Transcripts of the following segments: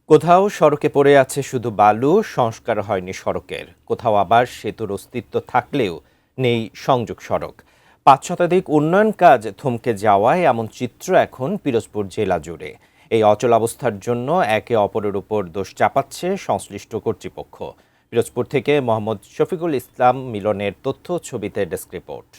কোথাও সড়কে পড়ে আছে শুধু বালু, সংস্কার হয়নি সড়কের। কোথাও আবার সেতুর অস্তিত্ব থাকলেও নেই সংযোগ সড়ক। ৫ শতাধিক উন্নয়ন কাজ থমকে যাওয়ায় এমন চিত্র এখন পিরোজপুর জেলা জুড়ে। এই অচলাবস্থার জন্য একে অপরের উপর দোষ চাপাচ্ছে সংশ্লিষ্ট কর্তৃপক্ষ। পিরোজপুর থেকে মোহাম্মদ শফিকুল ইসলাম মিলনের তথ্য ছবিতে ডেস্ক রিপোর্ট।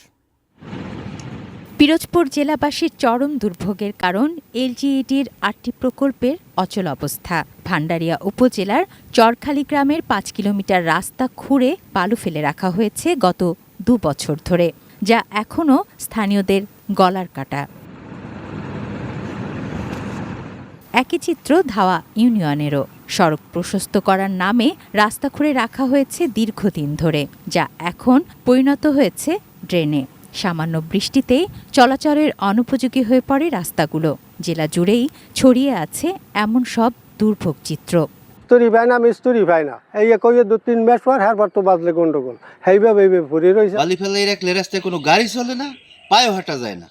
পিরোজপুর জেলাবাসীর চরম দুর্ভোগের কারণ এলজিইডির ৮টি প্রকল্পের অচল অবস্থা। ভান্ডারিয়া উপজেলার চরখালী গ্রামের ৫ কিলোমিটার রাস্তা খুঁড়ে বালু ফেলে রাখা হয়েছে গত ২ বছর ধরে, যা এখনও স্থানীয়দের গলার কাটা। একই চিত্র ধাওয়া ইউনিয়নেরও। সড়ক প্রশস্ত করার নামে রাস্তা খুঁড়ে রাখা হয়েছে দীর্ঘদিন ধরে, যা এখন পরিণত হয়েছে ড্রেনে। সামান্য বৃষ্টিতেই চলাচলের অনুপযোগী হয়ে পড়ে রাস্তাগুলো। জেলা জুড়েই ছড়িয়ে আছে এমন সব দুর্ভোগ চিত্র। মিস্ত্রি পায় না, মিস্ত্রি পায় না, এই কইয়ে ২-৩ মাস পর হ্যারবার তো বাজলে গন্ডগোল, এইভাবে ভরে রয়েছে। বালি ফেলে রাখলে রাস্তায় কোনো গাড়ি চলে না, পায়েও হাঁটা যায় না,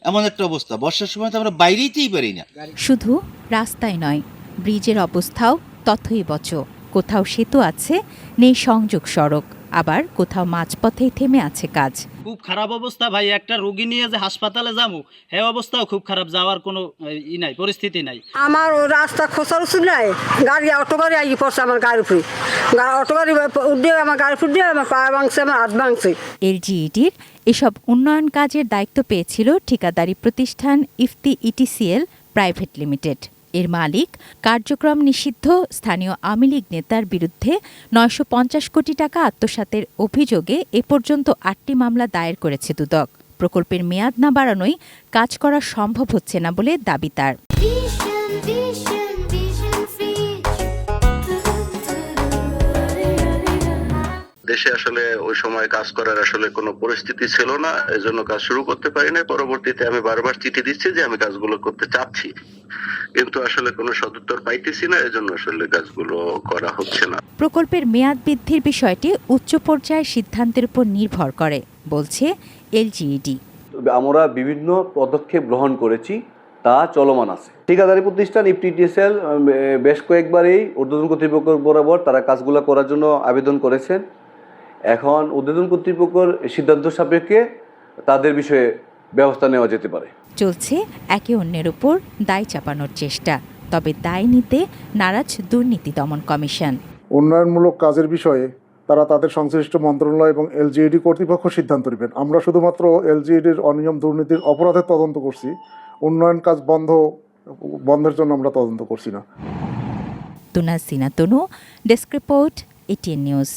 এমন একটা অবস্থা। বর্ষার সময় তো আমরা বাইরেইতেই পারি না। শুধু রাস্তায় নয়, ব্রিজের অবস্থাও তথৈবচ। কোথাও সেতু আছে, নেই সংযোগ সড়ক, আবার কোথাও মাঝপথেই থেমে আছে কাজ। খুব খারাপ অবস্থা ভাই, একটা রোগী নিয়ে যে হাসপাতালে যাবো, হ্যাঁ অবস্থাও খুব খারাপ, যাওয়ার কোনো নাই, পরিস্থিতি নাই। আমার রাস্তা খোঁচার উচিত নাই, গাড়ি অটো গাড়ি আগে পড়ছে আমার গাড়ির উপরে, অটো গাড়ি উঠে আমার গাড়ির উপর দিয়ে আমার পা ভাঙছে, আমার হাত ভাঙছে। এলজিইডির এসব উন্নয়ন কাজের দায়িত্ব পেয়েছিল ঠিকাদারি প্রতিষ্ঠান ইফতি ইটিসিএল প্রাইভেট লিমিটেড। এর মালিক কার্যক্রম নিষিদ্ধ স্থানীয় আওয়ামী লীগ নেতার বিরুদ্ধে ৯৫০ কোটি টাকা আত্মসাতের অভিযোগে এ পর্যন্ত ৮টি মামলা দায়ের করেছে দুদক। প্রকল্পের মেয়াদ না বাড়ানোয় কাজ করা সম্ভব হচ্ছে না বলে দাবি তার। দেশে আসলে ওই সময় কাজ করার আসলে কোনো পরিস্থিতি ছিল না, এজন্য কাজ শুরু করতে পারি না। পরবর্তীতে আমি বারবার চিঠি দিচ্ছি যে আমি কাজগুলো করতে চাচ্ছি, কিন্তু আসলে কোনো সদুত্তর পাইতেছি না, এজন্য আসলে কাজগুলো করা হচ্ছে না। প্রকল্পের মেয়াদ বৃদ্ধির বিষয়টি উচ্চ পর্যায়ের সিদ্ধান্তের উপর নির্ভর করে বলছে এলজিইডি। আমরা বিভিন্ন পদক্ষেপ গ্রহণ করেছি, তা চলমান আছে। ঠিকাদারি প্রতিষ্ঠান ইফতি ইটিসিএল বেশ কয়েকবারই ঊর্ধ্বতন কর্তৃপক্ষ বরাবর তারা কাজগুলো করার জন্য আবেদন করেছেন। এখন ঊর্ধ্বতন কর্তৃপক্ষের সিদ্ধান্ত সাপেক্ষে তাদের বিষয়ে ব্যবস্থা নেওয়া যেতে পারে। চলছে একে অন্যের উপর দায় চাপানোর চেষ্টা, তবে দায় নিতে নারাজ দুর্নীতি দমন কমিশন। উন্নয়নমূলক কাজের বিষয়ে তারা তাদের সংশ্লিষ্ট মন্ত্রণালয় এবং এলজিইডি কর্তৃপক্ষ সিদ্ধান্ত নেবেন। আমরা শুধুমাত্র এলজিইডির অনিয়ম দুর্নীতির অপরাধের তদন্ত করছি, উন্নয়ন কাজ বন্ধের জন্য আমরা তদন্ত করছি না। তুনা সিনা তনু, ডেস্ক রিপোর্ট, এটিএন নিউজ।